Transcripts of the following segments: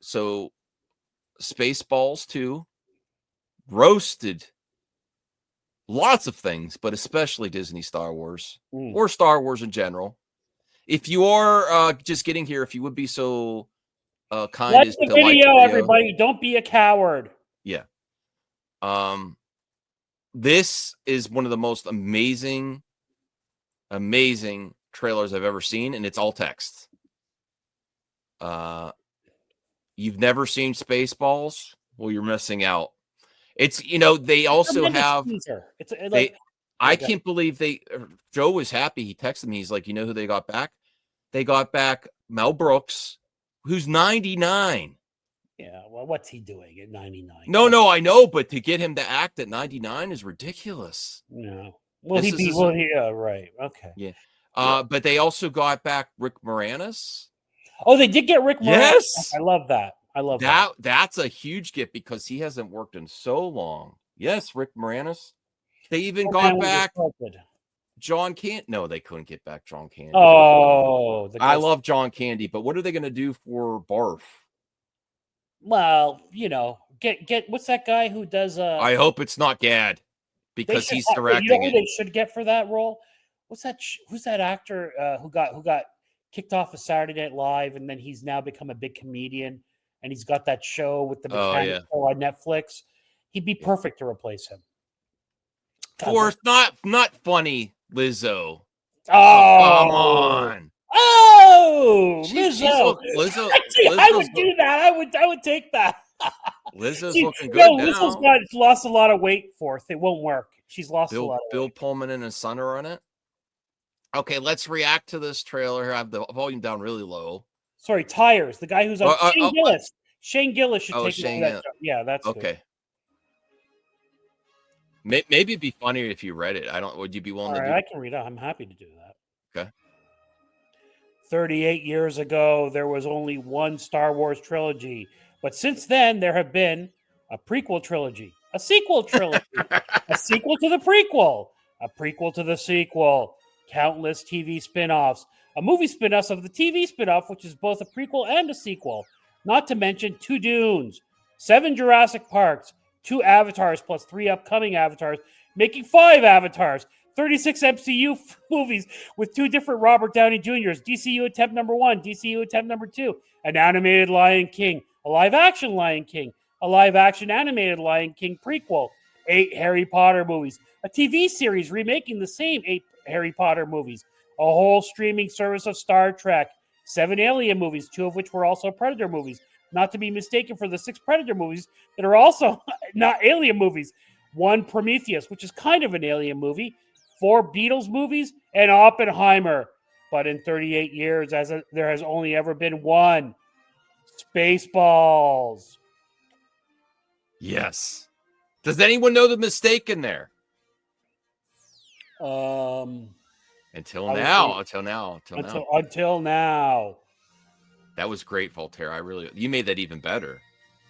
So Spaceballs 2 roasted lots of things, but especially Disney Star Wars or Star Wars in general. If you are just getting here, if you would be so kind Like as the to like video, the video. everybody. Don't be a coward. Yeah. This is one of the most amazing trailers I've ever seen, and it's all text. You've never seen Spaceballs? Well, you're missing out. It's they also have It's like I can't believe Joe was happy. He texted me. He's like, you know who they got back? They got back Mel Brooks, who's 99. Yeah, well, what's he doing at 99? No, I know, but to get him to act at 99 is ridiculous. No. Right. Okay. Yeah. But they also got back Rick Moranis. Oh, they did get Rick Moranis. Yes. I love that. I love that. That's a huge gift because he hasn't worked in so long. Yes, Rick Moranis. They even got back John Candy. No, they couldn't get back John Candy. Oh, I love John Candy, but what are they going to do for Barf? Well, get what's that guy who does? I hope it's not Gad because he's directing you know who they should get for that role? What's that? Who's that actor who got kicked off of Saturday Night Live and then he's now become a big comedian and he's got that show with the mechanic show on Netflix? He'd be perfect to replace him. For not funny Lizzo. Oh, come on. Oh, Lizzo. Lizzo. I would do that. I would take that. Lizzo's looking good now. Lizzo's lost a lot of weight for it. It won't work. She's lost a lot of Bill weight. Pullman and his son are on it. Okay, let's react to this trailer. I have the volume down really low. Sorry, Tires. The guy who's on Shane Gillis. Shane Gillis should take that. Yeah, that's okay. Good. Maybe it'd be funnier if you read it. Would you be willing to do it? I can read it. I'm happy to do that. Okay. 38 years ago, there was only one Star Wars trilogy. But since then, there have been a prequel trilogy, a sequel trilogy, a sequel to the prequel, a prequel to the sequel, countless TV spin-offs, a movie spin-off of the TV spin-off, which is both a prequel and a sequel, not to mention 2 Dunes, 7 Jurassic Parks, 2 Avatars plus 3 upcoming Avatars, making 5 Avatars, 36 MCU movies with 2 different Robert Downey Jr.'s, DCU attempt number 1, DCU attempt number 2, an animated Lion King, a live-action Lion King, a live-action animated Lion King prequel, 8 Harry Potter movies, a TV series remaking the same 8 Harry Potter movies, a whole streaming service of Star Trek, 7 Alien movies, 2 of which were also Predator movies, not to be mistaken for the 6 Predator movies that are also not Alien movies, 1 Prometheus, which is kind of an Alien movie, 4 Beatles movies, and Oppenheimer. But in 38 years, there has only ever been one. Spaceballs. Yes. Does anyone know the mistake in there? Until now. That was great, Voltaire. You made that even better.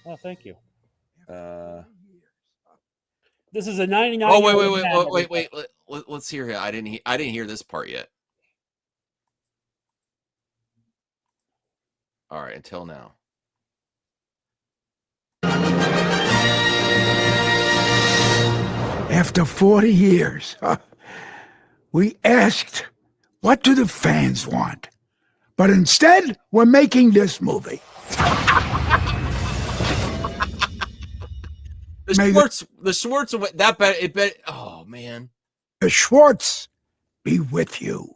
Oh, thank you. This is a 99. Oh, wait. Let's hear it. I didn't hear this part yet. All right, until now. After 40 years, we asked, what do the fans want? But instead, we're making this movie. The Schwartz, that bet, oh, man. The Schwartz be with you.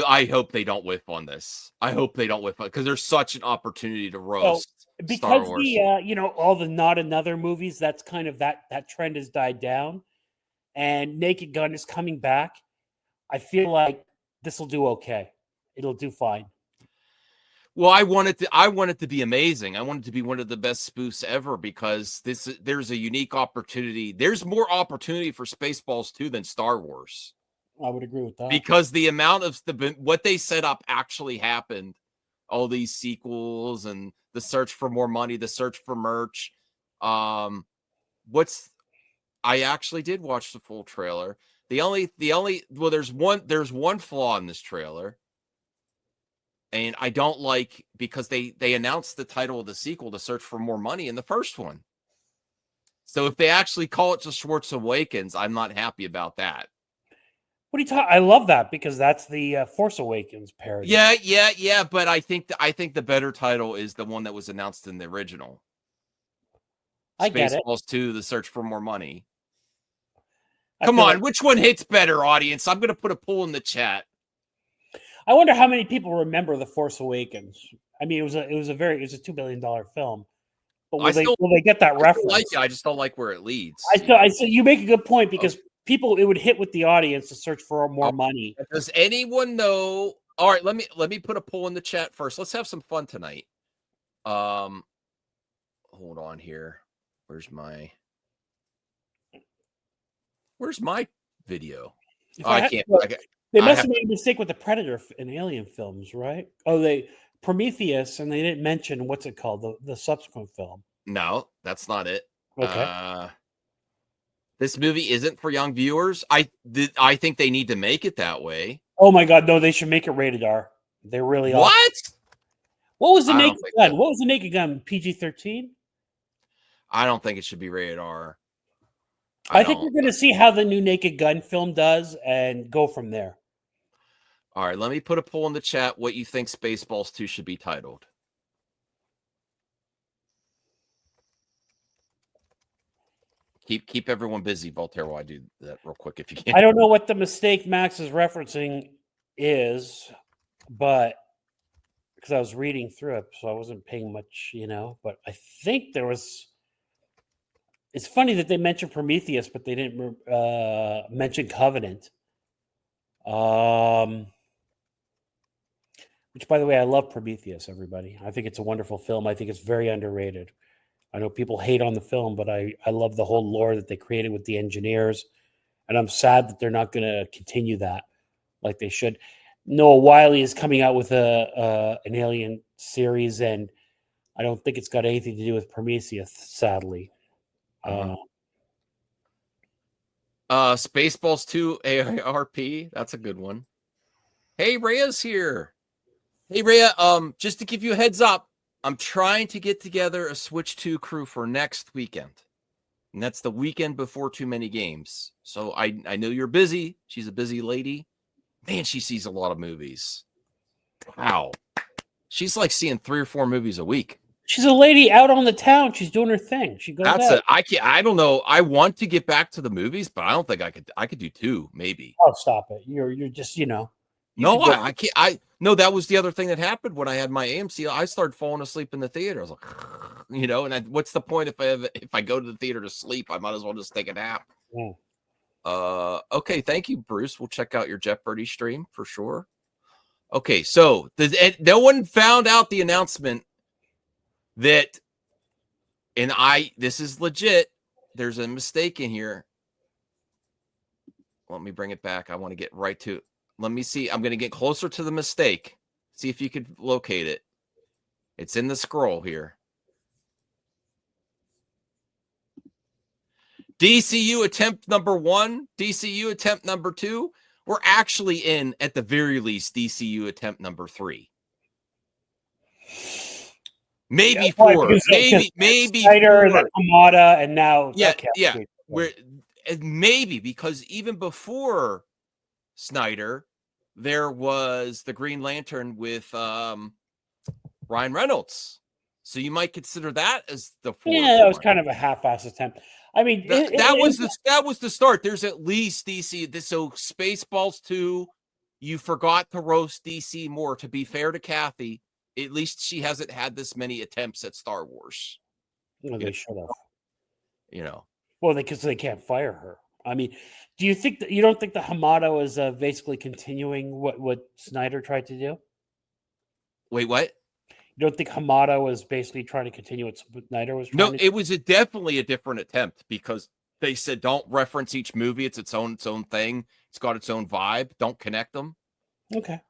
I hope they don't whiff on this. I hope they don't whiff on it because there's such an opportunity to roast Star Wars. All the Not Another movies, that's kind of that trend has died down, and Naked Gun is coming back. I feel like this will do okay. It'll do fine. Well, I want it to be amazing. I want it to be one of the best spoofs ever because there's a unique opportunity. There's more opportunity for Spaceballs 2 than Star Wars. I would agree with that. Because the amount of what they set up actually happened. All these sequels and the search for more money, the search for merch. I actually did watch the full trailer. There's one flaw in this trailer. And I don't like because they announced the title of the sequel to Search for More Money in the first one. So if they actually call it just Schwartz Awakens, I'm not happy about that. What are you talking? I love that because that's the Force Awakens parody. Yeah. But I think the better title is the one that was announced in the original. I get it. Spaceballs 2: The Search for More Money. Come on, which one hits better, audience? I'm going to put a poll in the chat. I wonder how many people remember The Force Awakens. I mean, it was a $2 billion film. But will they get that reference? I just don't like where it leads. I so you make a good point because people, it would hit with the audience to search for more money. Does anyone know? All right, let me put a poll in the chat first. Let's have some fun tonight. Hold on here. Where's my video? I can't. They must have made a mistake with the Predator and Alien films, right? Oh, Prometheus, and they didn't mention what's it called, the subsequent film. No, that's not it. Okay. This movie isn't for young viewers. I think they need to make it that way. Oh my God, no! They should make it rated R. They really are. What was the Naked Gun? What was the Naked Gun? PG-13. I don't think it should be rated R. I think we're going to see how the new Naked Gun film does and go from there. All right, let me put a poll in the chat what you think Spaceballs 2 should be titled. Keep everyone busy, Voltaire, while I do that real quick if you can. I don't know what the mistake Max is referencing is, but because I was reading through it, so I wasn't paying much, but I think there was. It's funny that they mentioned Prometheus, but they didn't mention Covenant. Which, by the way, I love Prometheus, everybody. I think it's a wonderful film. I think it's very underrated. I know people hate on the film, but I love the whole lore that they created with the engineers. And I'm sad that they're not going to continue that like they should. Noah Wyle is coming out with an Alien series, and I don't think it's got anything to do with Prometheus, sadly. Spaceballs 2 AARP. That's a good one. Hey, Rhea's here. Hey, Rhea, just to give you a heads up, I'm trying to get together a Switch 2 crew for next weekend. And that's the weekend before Too Many Games. So I know you're busy. She's a busy lady. Man, she sees a lot of movies. Wow. She's like seeing 3 or 4 movies a week. She's a lady out on the town. She's doing her thing. She goes out. I don't know. I want to get back to the movies, but I don't think I could do 2, maybe. Oh, stop it. You're just, No, I can't. No, that was the other thing that happened when I had my AMC. I started falling asleep in the theater. I was like, and what's the point if I go to the theater to sleep? I might as well just take a nap. Yeah. Okay, thank you, Bruce. We'll check out your Jeopardy stream for sure. Okay, so no one found out the announcement that, and this is legit. There's a mistake in here. Let me bring it back. I want to get right to it. Let me see. I'm going to get closer to the mistake. See if you could locate it. It's in the scroll here. DCU attempt number 1, DCU attempt number 2. We're actually in, at the very least, DCU attempt number 3. Maybe 4. Maybe Snyder, 4. the Hamada, and now maybe because even before Snyder, there was the Green Lantern with Ryan Reynolds. So you might consider that as the 4th. Yeah, that was kind of a half-ass attempt. I mean, that was the start. There's at least DC. So Spaceballs 2, you forgot to roast DC more. To be fair to Kathy, at least she hasn't had this many attempts at Star Wars. Well, they should have. Well, because they can't fire her. I mean, do you think that you don't think the Hamada is basically continuing what Snyder tried to do? Wait, what? You don't think Hamada was basically trying to continue what Snyder was trying to do? No, it was definitely a different attempt because they said don't reference each movie. It's its own thing. It's got its own vibe. Don't connect them. Okay.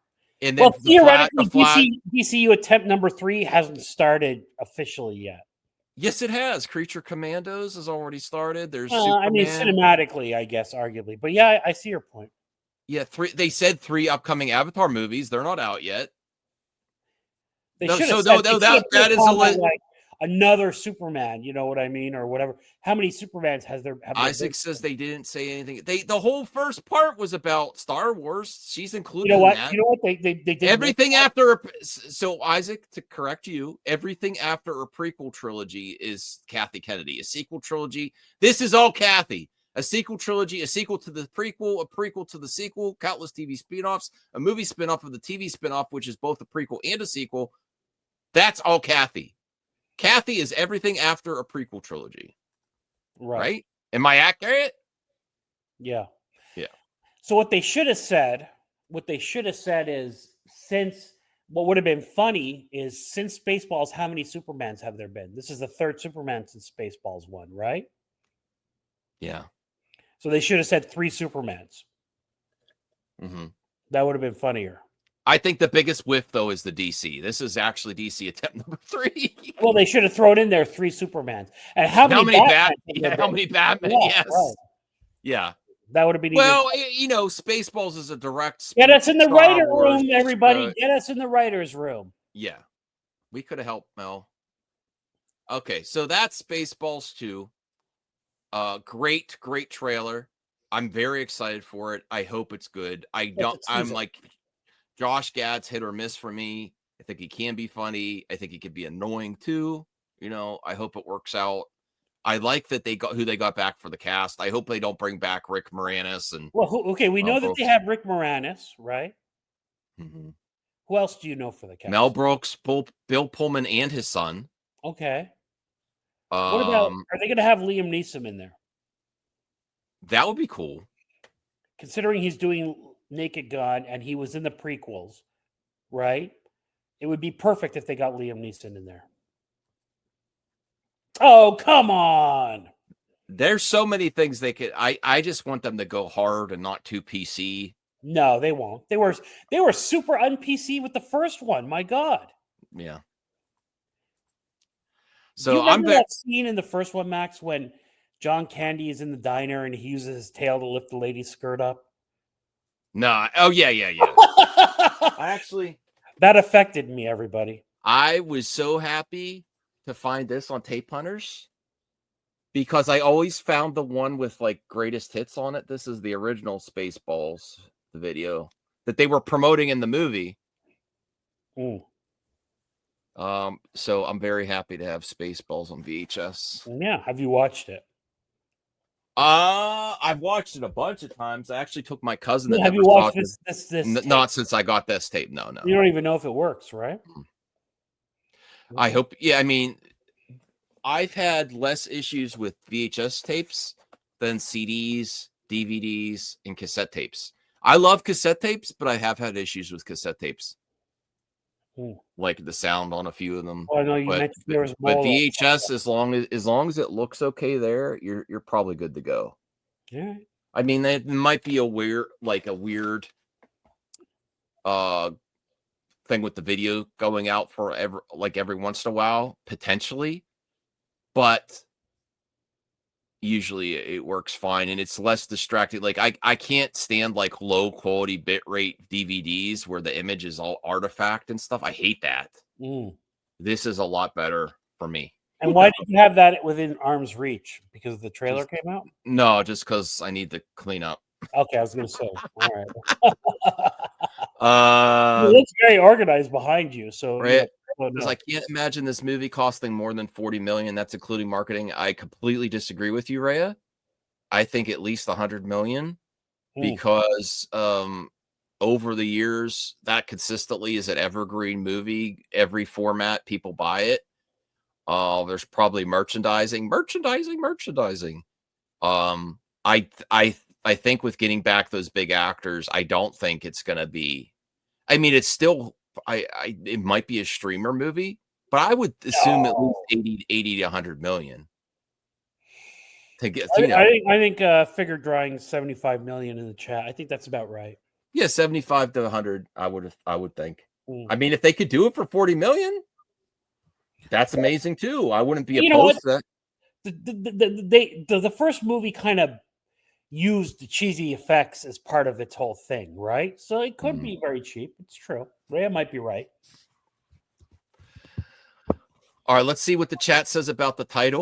And then theoretically, DCU attempt number 3 hasn't started officially yet. Yes, it has. Creature Commandos has already started. There's Superman. I mean, cinematically, I guess, arguably. But yeah, I see your point. Yeah, 3. They said 3 upcoming Avatar movies. They're not out yet. They No, should so have no, said no, they should have that put is a on like another Superman. You know what I mean, or whatever. How many Supermans have there been? Isaac says they didn't say anything. The whole first part was about Star Wars. She's You included know in what? that. You know what? They did Everything after so Isaac, to correct you, everything after a prequel trilogy is Kathy Kennedy. A sequel trilogy, this is all Kathy. A sequel trilogy, a sequel to the prequel, a prequel to the sequel, countless TV spin-offs, a movie spin-off of the TV spin-off, which is both a prequel and a sequel. That's all Kathy. Kathy is everything after a prequel trilogy. Right? Am I accurate? Yeah. Yeah. So what they should have said is, since what would have been funny is, since Spaceballs, how many Supermans have there been? This is the third Superman since Spaceballs 1, right? Yeah. So they should have said 3 Supermans. Mm-hmm. That would have been funnier. I think the biggest whiff, though, is the DC. This is actually DC attempt number 3. Well, they should have thrown in there 3 Supermans. And how many Batman? How many Batman? Yeah, Yes. right. Yeah. That would have been well, Spaceballs is a direct. Get us in the writer Wars, room, everybody. Get us in the writer's room. Yeah. We could have helped Mel. Okay, so that's Spaceballs 2. Great trailer. I'm very excited for it. I hope it's good. I'm like Josh Gad's hit or miss for me. I think he can be funny. I think he could be annoying too. I hope it works out. I like that they got who they got back for the cast. I hope they don't bring back Rick Moranis and. Well, we know that they have Rick Moranis, right? Mm-hmm. Who else do you know for the cast? Mel Brooks, Bill Pullman, and his son. Okay. What about? Are they going to have Liam Neeson in there? That would be cool. Considering he's doing Naked Gun and he was in the prequels, right? It would be perfect if they got Liam Neeson in there. Oh, come on. There's so many things they could. I just want them to go hard and not too PC. No, they won't. They were super un-PC with the first one. My God. Yeah. So do you remember that scene in the first one, Max, when John Candy is in the diner and he uses his tail to lift the lady's skirt up? No. Oh, yeah. Actually, that affected me, everybody. I was so happy to find this on Tape Hunters because I always found the one with like greatest hits on it. This is the original Spaceballs, the video that they were promoting in the movie. So I'm very happy to have Spaceballs on VHS. Yeah. Have you watched it? I've watched it a bunch of times. I actually took my cousin. That have you watched this not since I got this tape. No. You don't even know if it works, right? I hope. Yeah, I mean, I've had less issues with VHS tapes than CDs, DVDs, and cassette tapes. I love cassette tapes, but I have had issues with cassette tapes. Like the sound on a few of them. Oh, I know you mentioned there was but VHS, as long as it looks okay there, you're probably good to go. Yeah. I mean, it might be a weird thing with the video going out for every once in a while, potentially, but usually it works fine and it's less distracting. Like I can't stand like low quality bitrate DVDs where the image is all artifact and stuff. I hate that. This is a lot better for me. And why did you have that within arm's reach? Because the trailer came out? No, just because I need to clean up. Okay, I was going to say. All right. It looks very organized behind you. So, right. Because I can't imagine this movie costing more than $40 million. That's including marketing. I completely disagree with you, Rhea. I think at least $100 million because over the years that consistently is an evergreen movie. Every format, people buy it. There's probably merchandising. I think with getting back those big actors, I don't think it's going to be. I mean, it's still. It might be a streamer movie, but I would assume at least 80 to 100 million to get. I think figure drawing 75 million in the chat. I think that's about right. Yeah, 75 to 100. I would think. I mean, if they could do it for 40 million, that's amazing too. I wouldn't be opposed to that. The first movie kind of used the cheesy effects as part of its whole thing, right? So it could be very cheap. It's true. Rhea might be right. All right, let's see what the chat says about the title.